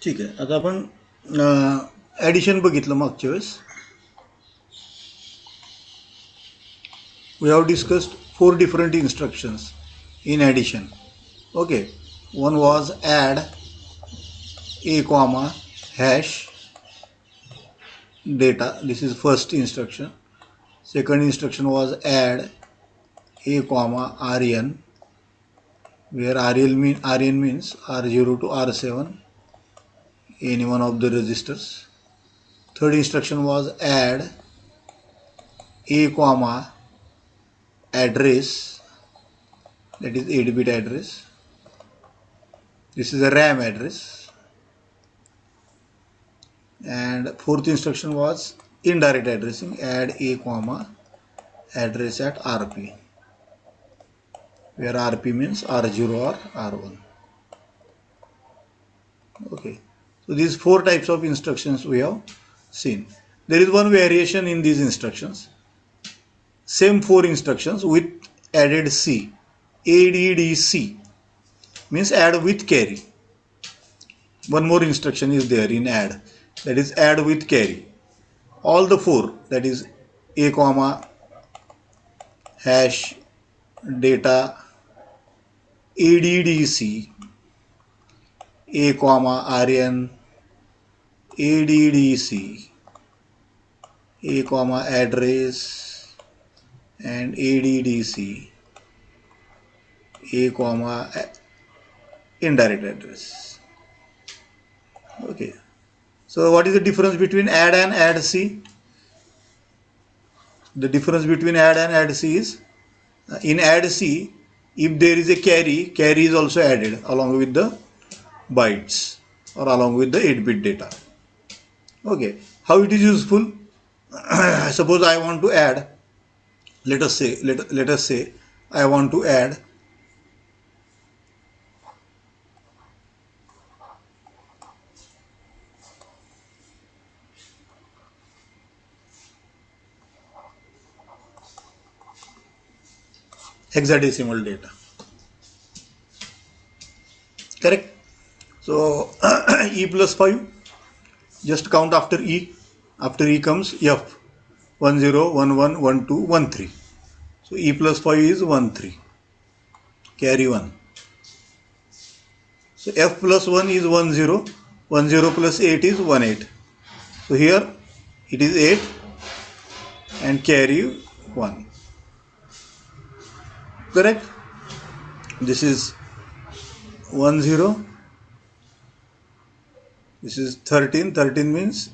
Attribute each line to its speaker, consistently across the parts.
Speaker 1: ठीक आहे. आता आपण ॲडिशन बघितलं मागच्या वेळेस. We have discussed 4 different instructions in addition. Okay, one was add a comma hash data. This is first instruction. Second instruction was add a comma rn, where rn means r0 to r7, any one of the registers. Third instruction was add a comma address, that is 8-bit address. This is a RAM address. And fourth instruction was indirect addressing, add a comma address at RP, where RP means R0 or R1. Okay, so these 4 types of instructions we have seen. There is one variation in these instructions. Same 4 instructions with added C. ADDC means add with carry. One more instruction is there in add, that is add with carry. All the 4, that is a comma hash data ADDC, a comma rn ADDC, a comma address and ADDC, a comma indirect address. Okay, so what is the difference between add and add C? The difference between add and add C is, in add C, if there is a carry, carry is also added along with the bytes or along with the 8-bit data. Okay, how it is useful? Suppose I want to add, let us say I want to add hexadecimal data, correct? So E plus 5, just count after E. After E comes F, 1 0 1 1 1 2 1 3. So E plus 5 is 1 3, carry 1. So F plus 1 is 1 0, 1 0 plus 8 is 1 8. So here it is 8 and carry 1, correct? This is 1 0, this is 13, 13 means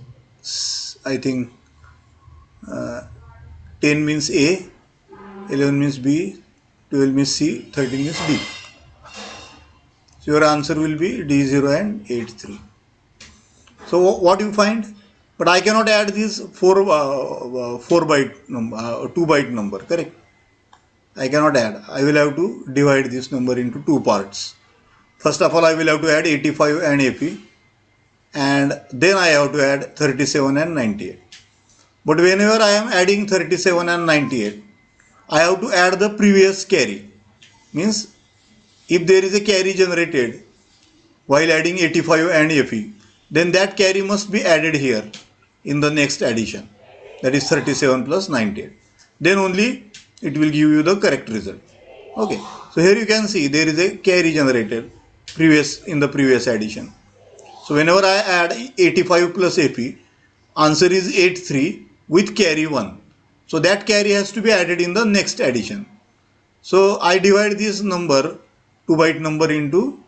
Speaker 1: I think 10 means A, 11 means B, 12 means C, 13 means D. So your answer will be D0 and 8 3. So what you find? But I cannot add this 4 byte number, 2 byte number, correct? I cannot add. I will have to divide this number into 2 parts. First of all, I will have to add 85 and AP, and then I have to add 37 and 98. But whenever I am adding 37 and 98, I have to add the previous carry. Means if there is a carry generated while adding 85 and FE, then that carry must be added here in the next addition, that is 37 plus 98. Then only it will give you the correct result. Okay, so here you can see there is a carry generated in the previous addition. So whenever I add 85 plus FE, answer is 83 with carry 1. So that carry has to be added in the next addition. So I divide this number, 2 byte number, into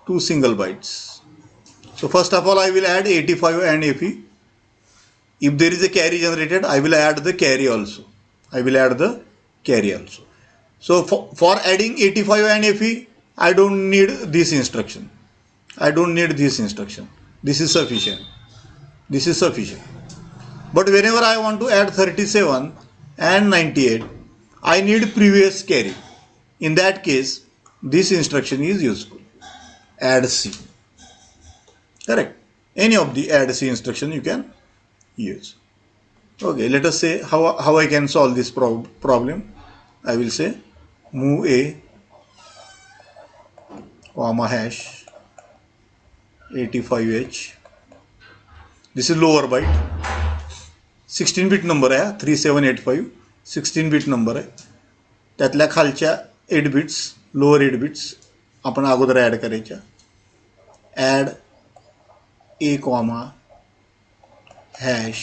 Speaker 1: 2 single bytes. So first of all, I will add 85 and FE. If there is a carry generated, I will add the carry also. So for adding 85 and FE, I don't need this instruction. This is sufficient. But whenever I want to add 37 and 98, I need previous carry. In that case, this instruction is useful. Add C. Correct. Any of the add C instruction you can use. Okay, let us say how I can solve this problem. I will say move A, comma hash 85H. This is lower byte. 16 bit number आहे, 3785 16 bit number आहे. त्यातल्या खालच्या 8 bits, lower 8 bits आपण अगोदर add करायच्या. Add A comma hash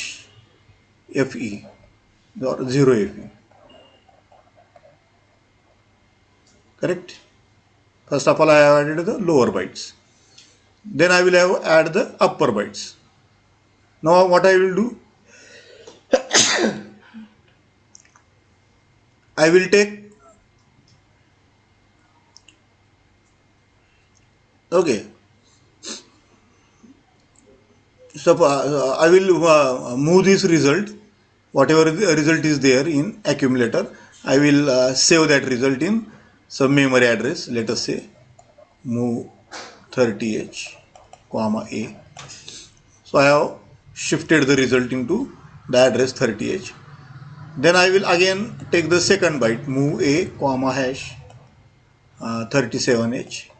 Speaker 1: FE or 0FE. Correct? First of all, I have added the lower bytes. Then I will have add the upper bytes. Now what I will do? I will take, okay, so I will move this result, whatever the result is there in accumulator, I will save that result in some memory address. Let us say move 30H comma A. So I have shifted the result into the address 30H. Then I will again take the second byte, move A comma hash 37H.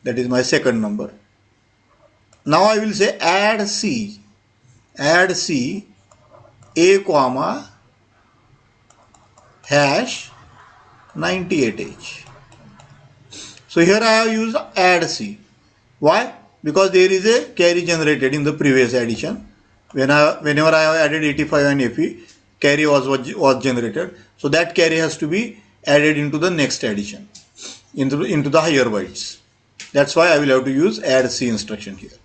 Speaker 1: That is my second number. Now I will say add C A comma hash 98H. So here I have used add C. Why? Because there is a carry generated in the previous addition. Whenever I have added 85 and FE, carry was generated. So that carry has to be added into the next addition, into the higher bytes. That's why I will have to use add C instruction here.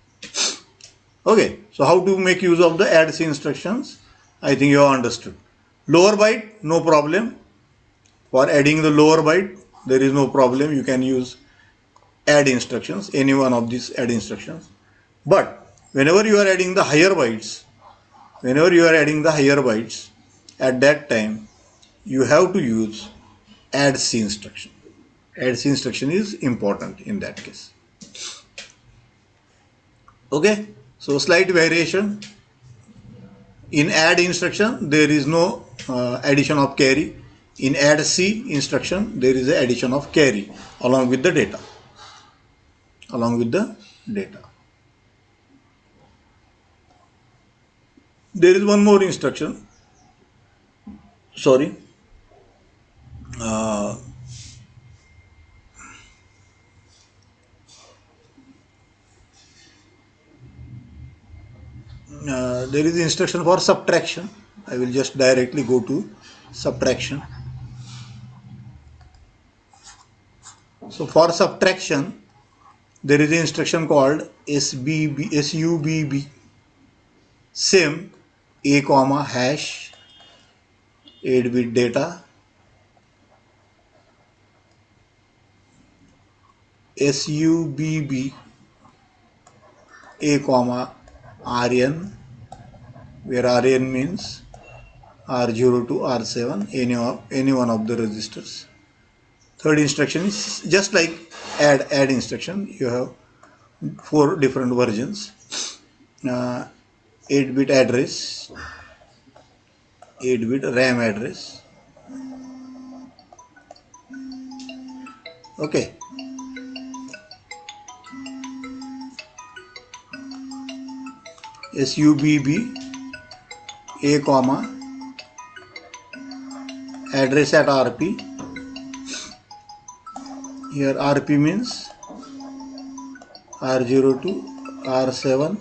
Speaker 1: Okay, so how to make use of the add C instructions? I think you have understood. Lower byte, no problem. For adding the lower byte, there is no problem. You can use add instructions, any one of these add instructions. But whenever you are adding the higher bytes, at that time you have to use add C instruction. Add C instruction is important in that case. Okay, so slight variation. In add instruction, there is no addition of carry. In add C instruction, there is an addition of carry along with the data. There is one more instruction. Sorry. There is instruction for subtraction. I will just directly go to subtraction. So for subtraction, there is an instruction called SUBB. Same A comma hash 8-bit data SUBB A comma RN, where RN means R0 to R7, any one of the registers. Third instruction is just like add instruction. You have 4 different versions. 8-bit address, 8-bit RAM address. Okay. SUBB A comma address at RP. Here RP means R0 to R7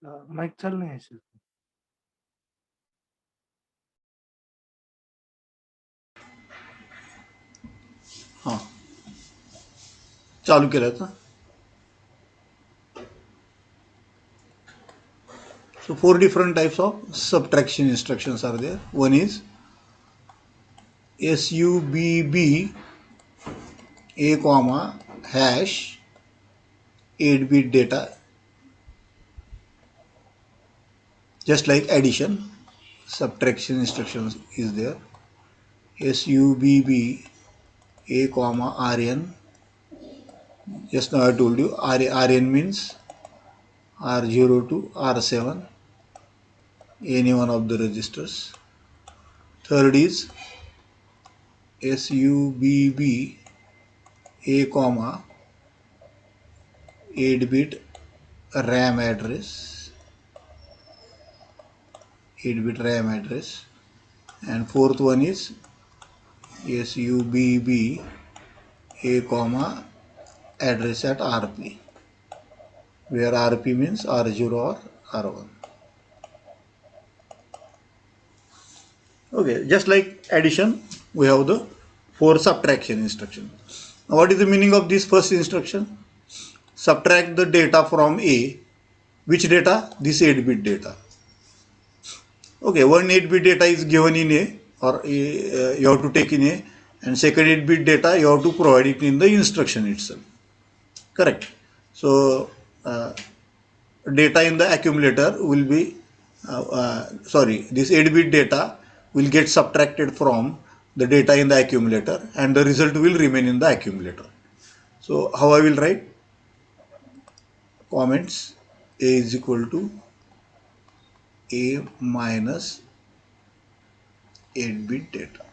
Speaker 2: mic चालू नाही आहे sir.
Speaker 1: हां, चालू केलं ना. So 4 different types of subtraction instructions are there. One is SUBB A comma hash 8-bit data, just like addition. Subtraction instructions is there. SUBB A comma RN. Just now I told you RN means R0 to R7, any one of the registers. Third is SUBB A comma 8-bit RAM address, 8-bit RAM address. And fourth one is SUBB A comma address at RP, where RP means R0 or R1. Okay, just like addition, we have the 4 subtraction instructions. Now, what is the meaning of this first instruction? Subtract the data from A. Which data? This 8-bit data. Okay, one 8-bit data is given in A, or you have to take in A, and second 8-bit data you have to provide it in the instruction itself. Correct. So data in the accumulator will be this 8-bit data will get subtracted from the data in the accumulator, and the result will remain in the accumulator. So how I will write? Comments A is equal to A minus 8-bit data.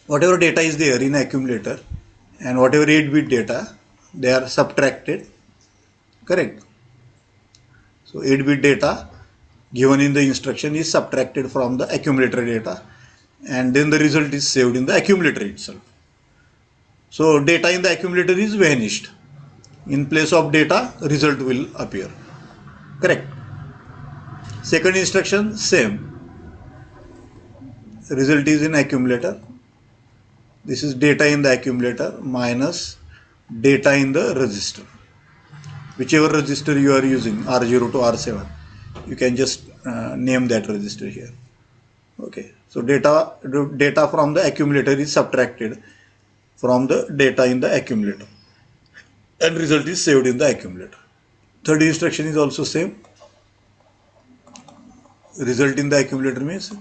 Speaker 1: Whatever data is there in accumulator and whatever 8-bit data, they are subtracted. Correct. So 8-bit data given in the instruction is subtracted from the accumulator data, and then the result is saved in the accumulator itself. So data in the accumulator is vanished. In place of data, result will appear. Correct. Second instruction, same. Result is in accumulator. This is data in the accumulator minus data in the register. Whichever register you are using, R0 to R7, you can just name that register here. Okay, so data from the accumulator is subtracted from the data in the accumulator, and result is saved in the accumulator. Third instruction is also same. Result in the accumulator means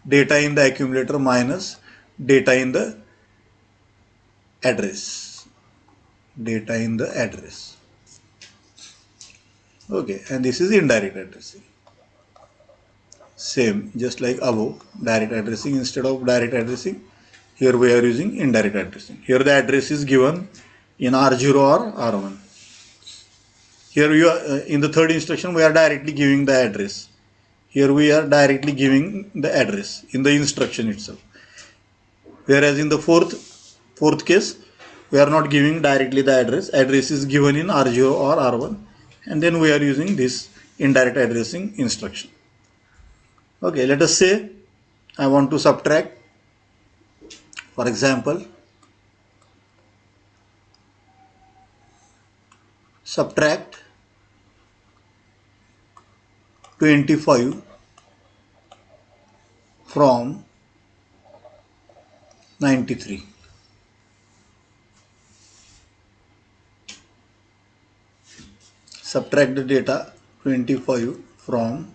Speaker 1: data in the accumulator minus data in the address. Data in the address. Okay, and this is indirect addressing. Same, just like above, direct addressing. Instead of direct addressing, here we are using indirect addressing. Here the address is given in R0 or R1. Here we are in the third instruction, we are directly giving the address. Here we are directly giving the address in the instruction itself. Whereas in the fourth case, we are not giving directly the address. Address is given in R0 or R1, and then we are using this indirect addressing instruction. Okay, let us say I want to subtract, for example, subtract 25 from 93. Subtract the data 25 from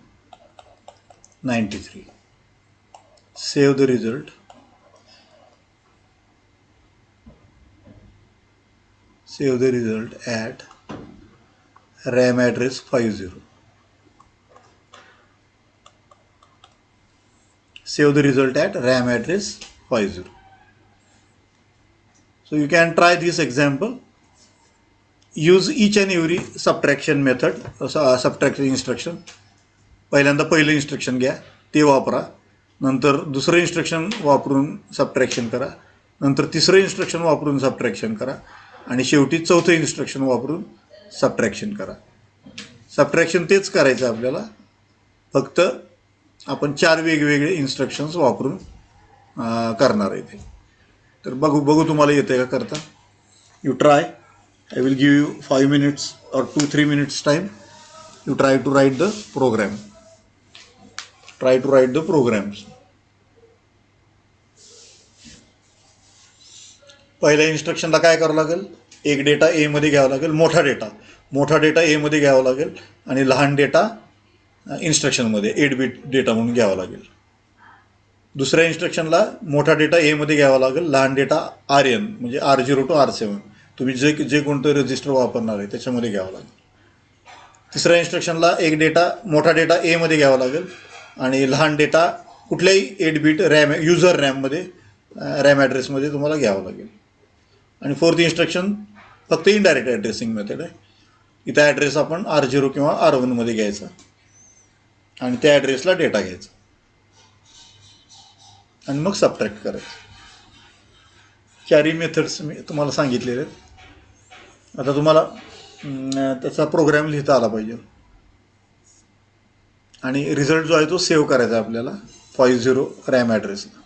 Speaker 1: 93. Save the result. Save the result at RAM address 50. Save the result at RAM address 50. So you can try this example. Use each and every subtraction method, subtraction instruction. पहिल्यांदा पहिलं instruction घ्या, ते वापरा. नंतर दुसरं instruction वापरून subtraction करा. नंतर तिसरं इन्स्ट्रक्शन वापरून सबट्रॅक्शन करा. आणि शेवटी चौथं इन्स्ट्रक्शन वापरून सबट्रॅक्शन करा. सबट्रॅक्शन तेच करायचं आपल्याला, फक्त आपण 4 वेगवेगळे इन्स्ट्रक्शन्स वापरून करणार आहे ते. तर बघू तुम्हाला येते का करता. You try. I will give you 5 minutes or 2-3 minutes time. You try to write the program. Try to write the programs. पहिल्या इन्स्ट्रक्शनला काय करावं लागेल, एक डेटा ए मध्ये घ्यावा लागेल, मोठा डेटा ए मध्ये घ्यावा लागेल आणि लहान डेटा इन्स्ट्रक्शनमध्ये 8 bit डेटा म्हणून घ्यावा लागेल. दुसऱ्या इन्स्ट्रक्शनला मोठा डेटा ए मध्ये घ्यावा लागेल, लहान डेटा RN म्हणजे R0 to R7 तुम्ही जे कोणतं रजिस्टर वापरणार आहे त्याच्यामध्ये घ्यावं लागेल. तिसऱ्या इन्स्ट्रक्शनला मोठा डेटा ए मध्ये घ्यावा लागेल आणि लहान डेटा कुठल्याही 8 bit रॅम युजर रॅममध्ये रॅम ॲड्रेसमध्ये तुम्हाला घ्यावं लागेल. आणि फोर्थ इन्स्ट्रक्शन फक्त इनडायरेक्ट ॲड्रेसिंग मेथड आहे. इथं ॲड्रेस आपण R0 किंवा R1 मध्ये घ्यायचा आणि त्या ॲड्रेसला डेटा घ्यायचा आणि मग सबट्रॅक्ट करायचं. 4 मेथड्स मी तुम्हाला सांगितलेले आहेत. आता तुम्हाला त्याचा प्रोग्राम लिहिता आला पाहिजे आणि रिझल्ट जो आहे तो सेव्ह करायचा आहे आपल्याला 50 रॅम ॲड्रेसला.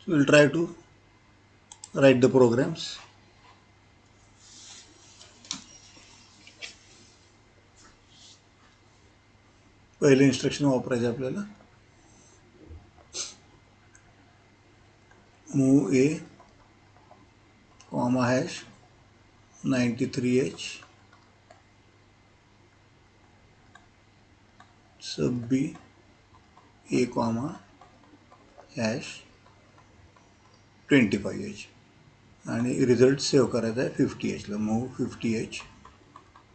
Speaker 1: We'll try to write the programs. पहिले इन्स्ट्रक्शन वापरायचे आपल्याला. मूव ए कॉमा हॅश 93H सब बी ए कॉमा हॅश 25H आणि रिझल्ट सेव्ह करायचा आहे 50H ला. मूव 50H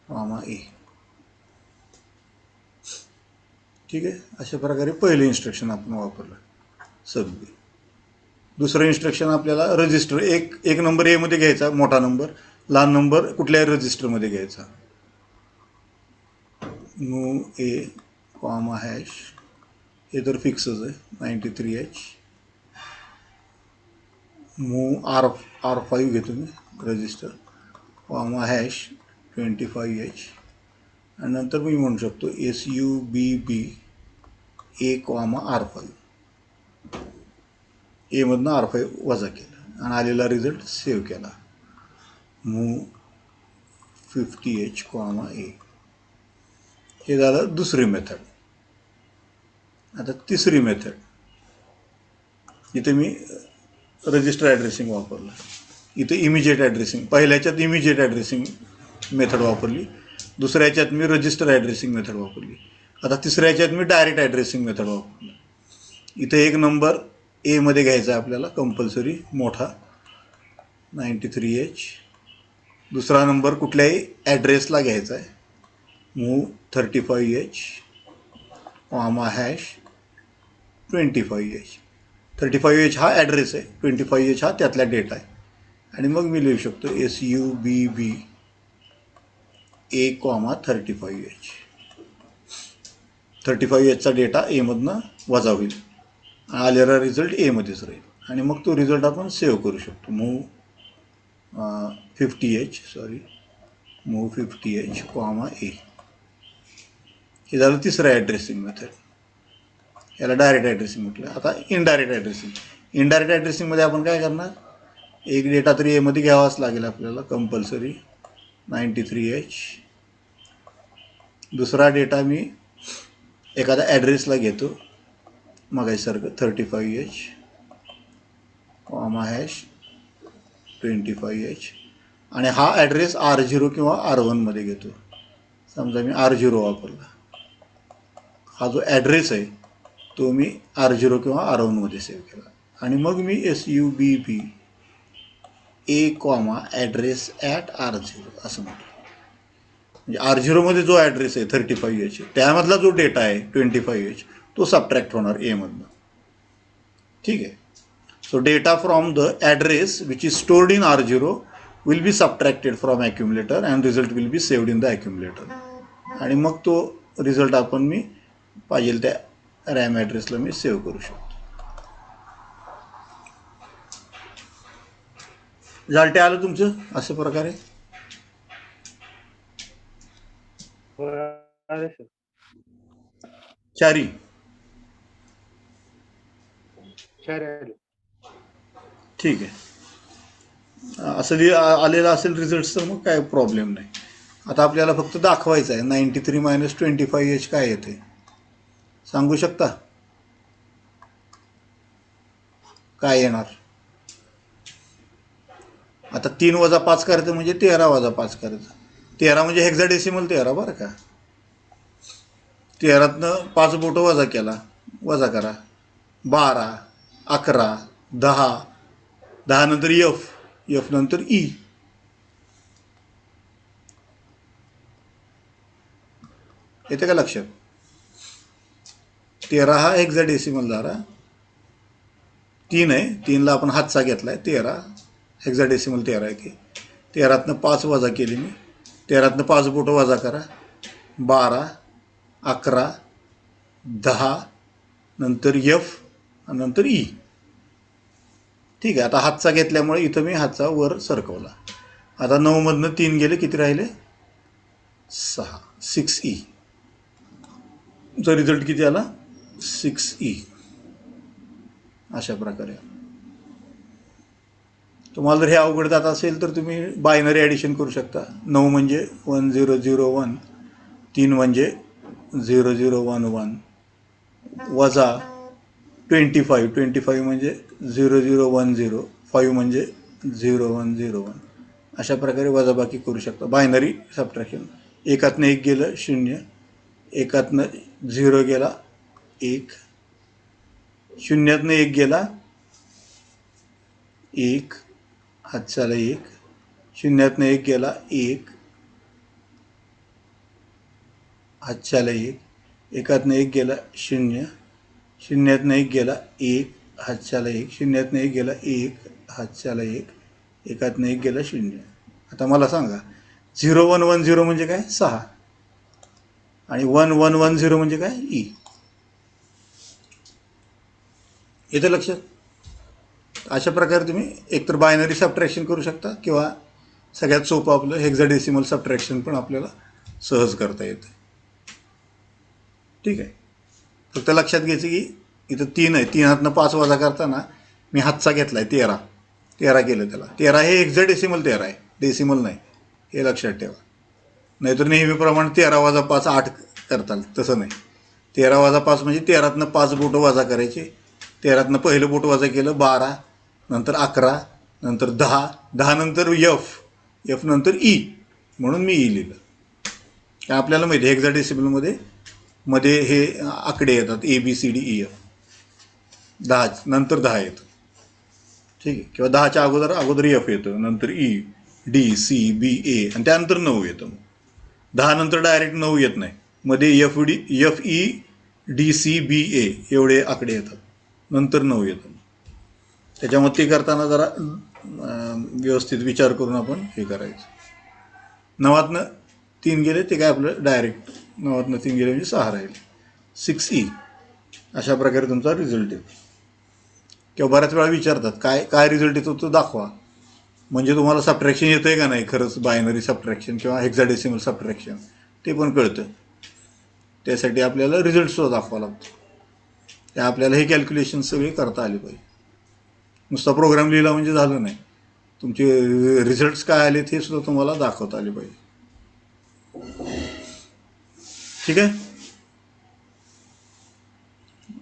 Speaker 1: कॉमा ए. ठीक आहे. अशा प्रकारे पहिलं इन्स्ट्रक्शन आपण वापरलं सब बी. दुसरं इन्स्ट्रक्शन आपल्याला रजिस्टर एक नंबर ए मध्ये घ्यायचा, मोठा नंबर, लहान नंबर कुठल्याही रजिस्टरमध्ये घ्यायचा. मूव ए कॉमा हॅश हे तर फिक्सच आहे 93H. मूव R5 घेतो मी रजिस्टर कॉमा हॅश 25H आणि नंतर मी म्हणू शकतो SUBB ए कॉमा R5. ए मधनं R5 वजा केलं आणि आलेला रिझल्ट सेव्ह केला. मूव 50H कॉमा ए. हे झालं दुसरी मेथड. आता तिसरी मेथड, इथे मी रजिस्टर ॲड्रेसिंग वापरलं. इथे इमिजिएट ॲड्रेसिंग, पहिल्याच्यात इमिजिएट ॲड्रेसिंग मेथड वापरली, दुसऱ्या ह्याच्यात मी रजिस्टर ॲड्रेसिंग मेथड वापरली. आता तिसऱ्या ह्याच्यात मी डायरेक्ट ॲड्रेसिंग मेथड वापरलं. इथे एक नंबर ए मध्ये घ्यायचा आहे आपल्याला कंपल्सरी, मोठा 93H. दुसरा नंबर कुठल्याही ॲड्रेसला घ्यायचा आहे, move 35H comma hash 25H. 35H हा ॲड्रेस आहे, 25H हा त्यातला डेटा आहे. आणि मग मी लिहू शकतो SUBB A,35H. 35Hचा डेटा एमधनं वजा होईल, आलेला रिझल्ट एमध्येच राहील. आणि मग तो रिझल्ट आपण सेव्ह करू शकतो. Move 50H A. हे झालं तिसरं ॲड्रेसिंग मेथड. याला डायरेक्ट ॲड्रेसिंग म्हटलं. आता इनडायरेक्ट ॲड्रेसिंग. इनडायरेक्ट ॲड्रेसिंगमध्ये आपण काय करणार, एक डेटा तरी एमध्ये घ्यावाच लागेल आपल्याला कंपल्सरी, 93H. दुसरा डेटा मी एखाद्या ॲड्रेसला घेतो मगासारखं 35H, #25H. आणि हा ॲड्रेस R0 किंवा R1मध्ये घेतो. समजा मी R0 वापरला, हा जो ॲड्रेस आहे तो मी R0 किंवा R1मध्ये सेव्ह केला. आणि मग मी SUBB A,address at R0 असं म्हटलं. म्हणजे R0मध्ये जो ॲड्रेस आहे 35H, त्यामधला जो डेटा आहे 25H, तो सबट्रॅक्ट होणार एमधनं. ठीक आहे. So data from the address which is stored in R0 will be subtracted from accumulator and result will be saved in the accumulator. आणि मग तो रिझल्ट आपण मी पाहिजे त्या रॅम ॲड्रेसला मी सेव्ह करू शकतो. झालं आलं तुमचं अशा प्रकारे. चारी ठीक आहे. असं आलेलं असेल रिझल्ट तर मग काय प्रॉब्लेम नाही. आता आपल्याला फक्त दाखवायचं आहे 93 - 25H काय येते सांगू शकता, काय येणार. आता 3 - 5 करायचं म्हणजे 13 - 5 करायचं. 13 म्हणजे हेक्साडेसिमल 13 बरं का. 13तनं 5 बोटं वजा केला, वजा करा. 12, 11, 10, 10 नंतर F नंतर E. येते का लक्षात. 13 हा हेक्साडेसिमल झाला. 3 आहे, 3ला आपण हातचा घेतला आहे. 13 हेक्साडेसिमल 13 आहे की. 13तनं 5 वजा केली मी. 13तनं 5 बोटं वजा करा. 12, 11, 10 नंतर F नंतर E. ठीक आहे. आता हातचा घेतल्यामुळे इथं मी हातचा वर सरकवला. आता 9मधनं 3 गेले, किती राहिले 6E. चा रिझल्ट किती आला 6E. अशा प्रकारे. तुम्हाला जर हे अवघड जात असेल तर तुम्ही बायनरी ॲडिशन करू शकता. 9 म्हणजे 1001, 3 म्हणजे 0011 वजा 25 म्हणजे 0010, 5 म्हणजे 0101. अशा प्रकारे वजाबाकी करू शकता बायनरी सबट्रॅक्शन. एकातनं 1 गेलं 0, एकातनं 0 गेला 1, 0तनं 1 गेला 1, हातच्याला 1, 0तनं 1 गेला 1, हातच्याला 1, एकातनं 1 गेला 0, 0तनं 1 गेला 1, हातच्याला 1, 0तनं 1 गेला 1, हातच्याला 1, एकातनं 1 गेला 0. आता मला सांगा 0110 म्हणजे काय 6 आणि 1110 म्हणजे काय E. येतं लक्षात. अशा प्रकारे तुम्ही एकतर बायनरी सबट्रॅक्शन करू शकता किंवा सगळ्यात सोपं आपलं हेक्साडेसिमल सबट्रॅक्शन पण आपल्याला सहज करता येतं. ठीक आहे. फक्त लक्षात घ्यायचं की इथं 3 आहे, 3हातनं 5 वजा करताना मी हातचा घेतला आहे 13 केलं त्याला. 13 हे हेक्साडेसिमल 13 आहे, डेसिमल नाही, हे लक्षात ठेवा. नाहीतर नेहमीप्रमाणे 13 - 5 8 करताल, तसं नाही. 13 - 5 म्हणजे 13तनं 5 बोटं वजा करायचे. 13तनं पहिलं बोट वजा केलं 12, नंतर 11, नंतर 10, 10 नंतर F नंतर E, म्हणून मी E लिहिलं. काय आपल्याला माहिती आहे हेक्साडेसिमलमध्ये मध्ये हे आकडे येतात ABCDEF. 10 नंतर 10 येतं. ठीक आहे. किंवा 10च्या अगोदर F येतं, नंतर EDCBA आणि त्यानंतर 9 येतं. 10 नंतर डायरेक्ट 9 येत नाही, मध्ये FEDCBA एवढे आकडे येतात. नंतर 9 येतं. त्याच्यामुळे ते करताना जरा व्यवस्थित विचार करून आपण हे करायचं. 9तनं 3 गेले ते काय आपलं डायरेक्ट 9तनं 3 गेले म्हणजे 6 राहिले. 6E अशा प्रकारे तुमचा रिझल्ट येतो. किंवा बऱ्याच वेळा विचारतात काय काय रिझल्ट येतो तो दाखवा. म्हणजे तुम्हाला सबट्रॅक्शन येतं आहे का नाही खरंच, बायनरी सबट्रॅक्शन किंवा हेक्साडेसिमल सबट्रॅक्शन ते पण कळतं. त्यासाठी आपल्याला रिझल्टसुद्धा दाखवावा लागतो. ते आपल्याला हे कॅल्क्युलेशन सगळे करता आले पाहिजे. नुसता प्रोग्राम लिहिला म्हणजे झालं नाही. तुमचे रिझल्ट्स काय आले ते सुद्धा तुम्हाला दाखवता आले पाहिजे. ठीक आहे,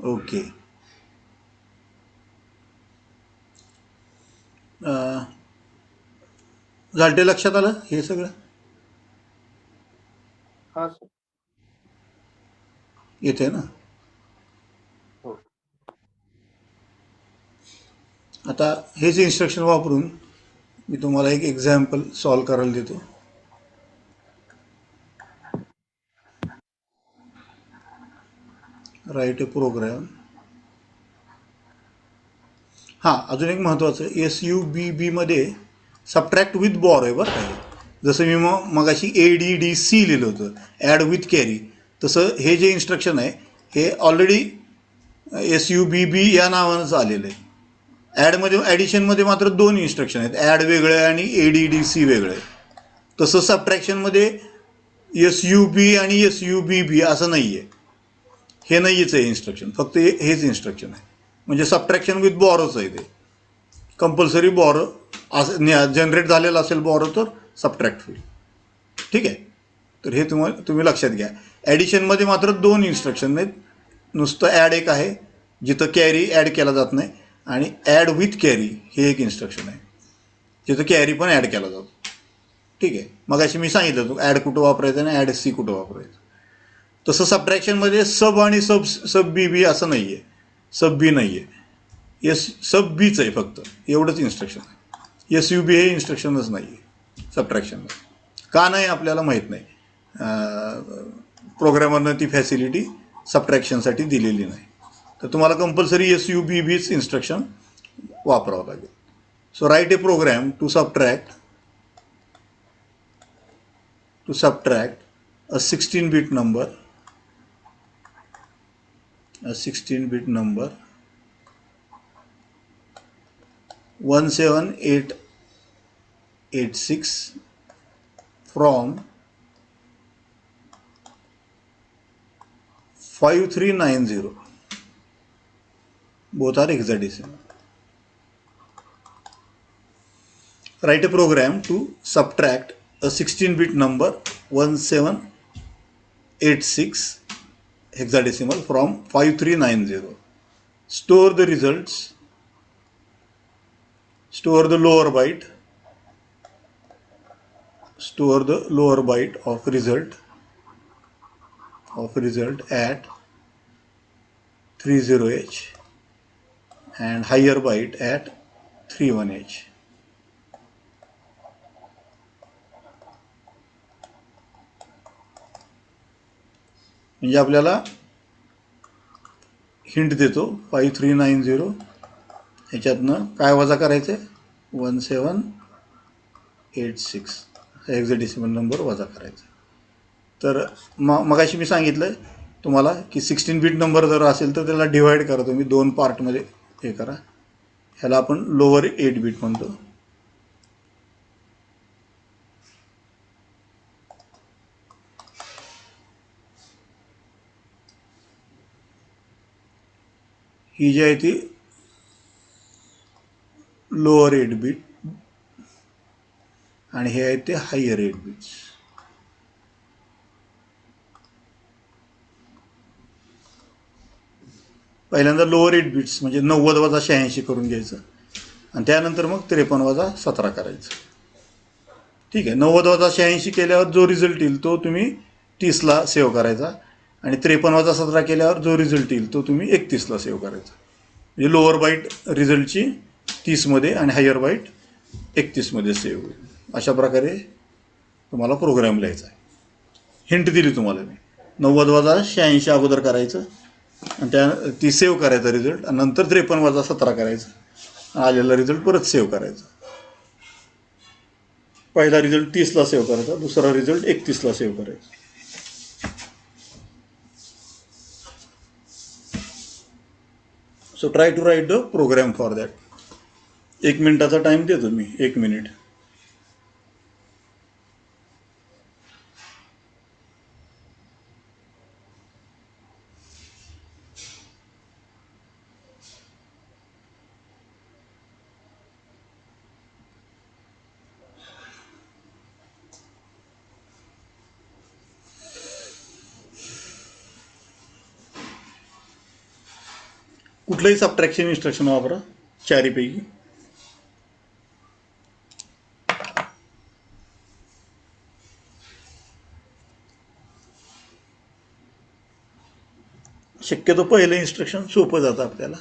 Speaker 1: ओके. झालटे लक्षात आलं हे सगळं?
Speaker 2: हा सर.
Speaker 1: येते ना.
Speaker 2: हो.
Speaker 1: आता हेच इन्स्ट्रक्शन वापरून मी तुम्हाला एक एक्झाम्पल सॉल्व करायला देतो. Right a programme. हां, अजून एक महत्त्वाचं SUBB मध्ये सबट्रॅक्ट विथ बॉर आहे बरं काय. जसं मी मगाशी ADDC लिहिलं होतं ॲड विथ कॅरी, तसं हे जे इन्स्ट्रक्शन आहे हे ऑलरेडी SUBB या नावानंच आलेलं आहे. ॲडमध्ये ॲडिशनमध्ये मात्र 2 इन्स्ट्रक्शन आहेत, ॲड वेगळं आहे आणि ADDC वेगळं आहे. तसं सबट्रॅक्शनमध्ये SUB आणि SUBB असं नाही आहे. हे नाहीच आहे इन्स्ट्रक्शन, फक्त हेच इन्स्ट्रक्शन आहे. म्हणजे सबट्रॅक्शन विथ बॉरोच आहे ते. कंपल्सरी बॉरो असं जनरेट झालेलं असेल बॉरो तर सबट्रॅक्ट होईल. ठीक आहे, तर हे तुम्ही लक्षात घ्या. ॲडिशनमध्ये मात्र 2 इन्स्ट्रक्शन आहेत. नुसतं ॲड एक आहे जिथं कॅरी ॲड केला जात नाही, आणि ॲड विथ कॅरी हे एक इन्स्ट्रक्शन आहे जिथं कॅरी पण ॲड केला जातो. ठीक आहे, मग अशी मी सांगितलं होतं ॲड कुठं वापरायचं आणि ॲड सी कुठं वापरायचं. तसं सबट्रॅक्शनमध्ये सब आणि सब बी असं नाही आहे, सब बी नाही आहे, सब बीच आहे फक्त, एवढंच इन्स्ट्रक्शन आहे. SUB हे इन्स्ट्रक्शनच नाही आहे सबट्रॅक्शनमध्ये. का नाही आपल्याला माहीत नाही. प्रोग्रॅमरनं ती फॅसिलिटी सबट्रॅक्शनसाठी दिलेली नाही. तर तुम्हाला कंपल्सरी SUBBच इन्स्ट्रक्शन वापरावं लागेल. So write a program to subtract a 16-bit number 17886 from 5390. Both are hexadecimal. Write a program to subtract a 16-bit number 1786 hexadecimal from 5390. Store the results. Store the lower byte. Store the lower byte of result at 30H and higher byte at 31H. म्हणजे आपल्याला hint देतो 5390 ह्याच्यातनं काय वजा करायचं आहे 1786 hexadecimal number वजा करायचा. तर मगाशी मी सांगितलं तुम्हाला की 16-bit नंबर जर असेल तर त्याला डिवाईड करा तुम्ही 2 पार्टमध्ये हे करा. ह्याला आपण लोअर 8-bit म्हणतो. ही जी आहे ती लोअर 8-bit आणि हे आहे ते हायर 8-bits. पहिल्यांदा लोअर 8-bits म्हणजे 90 वजा 86 करून घ्यायचं आणि त्यानंतर मग 53 वजा 17 करायचं. ठीक आहे, 90 वजा 86 केल्यावर जो रिझल्ट येईल तो तुम्ही 30ला सेव्ह करायचा आणि 53 वजा 17 केल्यावर जो रिझल्ट येईल तो तुम्ही 31ला सेव्ह करायचा. म्हणजे लोअर बाईट रिझल्टची 30मध्ये आणि हायर बाईट 31मध्ये सेव्ह होईल. अशा प्रकारे तुम्हाला प्रोग्राम लिहायचा आहे. हिंट दिली तुम्हाला मी. 90 वजा 86 अगोदर करायचं आणि ती सेव्ह करायचा रिझल्ट आणि नंतर 53 - 17 करायचं. आलेला रिझल्ट परत सेव्ह करायचा. पहिला रिझल्ट 30ला सेव्ह करायचा, दुसरा रिझल्ट 31ला सेव्ह करायचा. So try to write the program for that. 1 मिनिटाचा टाईम देतो मी, 1 मिनिट. कुठलंही सबट्रॅक्शन इन्स्ट्रक्शन वापरा चारीपैकी. शक्यतो पहिलं इन्स्ट्रक्शन सोपं जातं आपल्याला,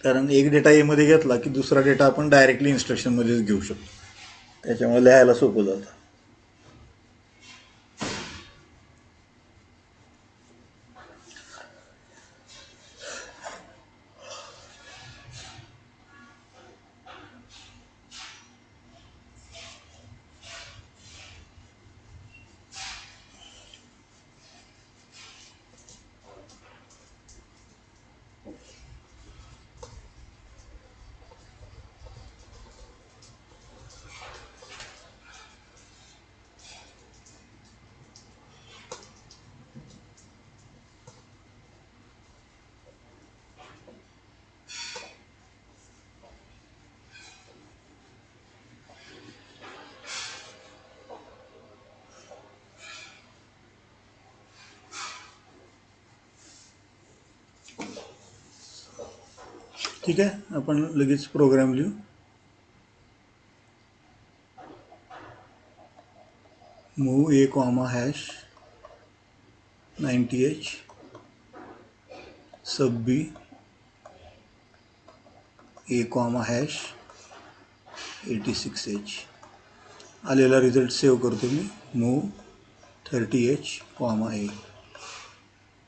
Speaker 1: कारण एक डेटा एमध्ये घेतला की दुसरा डेटा आपण डायरेक्टली इन्स्ट्रक्शनमध्येच घेऊ शकतो. त्याच्यामुळे लिहायला सोपं जातं. ठीक आहे, आपण लगेच प्रोग्राम लिहू. मूव ए कॉमा हॅश 90H सब बी ए कॉमा हॅश 86H. आलेला रिझल्ट सेव्ह करतो मी. मूव 30H कॉमा ए.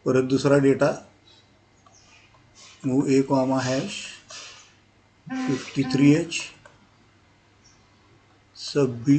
Speaker 1: परत दुसरा डेटा मूव ए कॉमा हॅश 53H सब बी